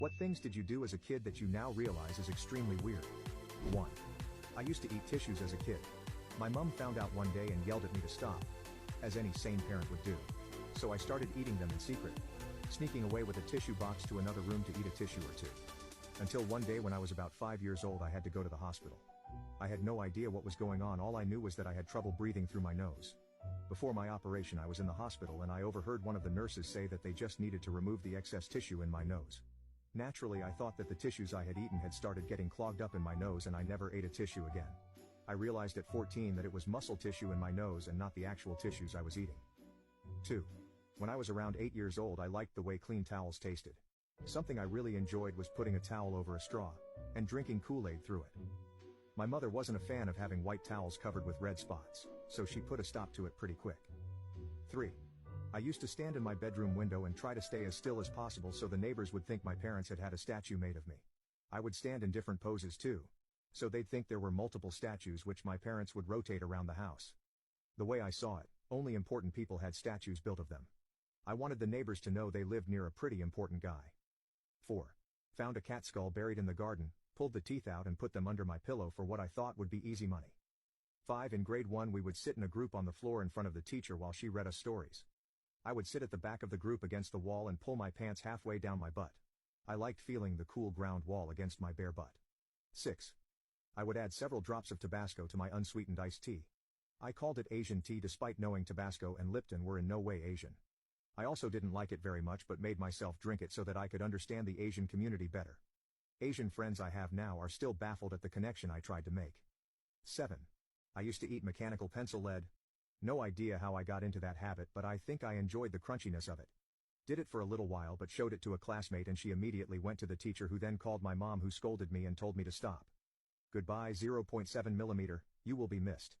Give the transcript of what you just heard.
What things did you do as a kid that you now realize is extremely weird? 1. I used to eat tissues as a kid. My mum found out one day and yelled at me to stop, as any sane parent would do. So I started eating them in secret, sneaking away with a tissue box to another room to eat a tissue or two. Until one day when I was about 5 years old I had to go to the hospital. I had no idea what was going on. All I knew was that I had trouble breathing through my nose. Before my operation I was in the hospital and I overheard one of the nurses say that they just needed to remove the excess tissue in my nose. Naturally I thought that the tissues I had eaten had started getting clogged up in my nose and I never ate a tissue again. I realized at 14 that it was muscle tissue in my nose and not the actual tissues I was eating. 2. When I was around 8 years old I liked the way clean towels tasted. Something I really enjoyed was putting a towel over a straw, and drinking Kool-Aid through it. My mother wasn't a fan of having white towels covered with red spots, so she put a stop to it pretty quick. 3. I used to stand in my bedroom window and try to stay as still as possible so the neighbors would think my parents had had a statue made of me. I would stand in different poses too, so they'd think there were multiple statues which my parents would rotate around the house. The way I saw it, only important people had statues built of them. I wanted the neighbors to know they lived near a pretty important guy. 4. Found a cat skull buried in the garden, pulled the teeth out and put them under my pillow for what I thought would be easy money. 5. In grade 1 we would sit in a group on the floor in front of the teacher while she read us stories. I would sit at the back of the group against the wall and pull my pants halfway down my butt. I liked feeling the cool ground wall against my bare butt. 6. I would add several drops of Tabasco to my unsweetened iced tea. I called it Asian tea despite knowing Tabasco and Lipton were in no way Asian. I also didn't like it very much but made myself drink it so that I could understand the Asian community better. Asian friends I have now are still baffled at the connection I tried to make. 7. I used to eat mechanical pencil lead. No idea how I got into that habit but I think I enjoyed the crunchiness of it. Did it for a little while but showed it to a classmate and she immediately went to the teacher who then called my mom who scolded me and told me to stop. Goodbye 0.7 millimeter, you will be missed.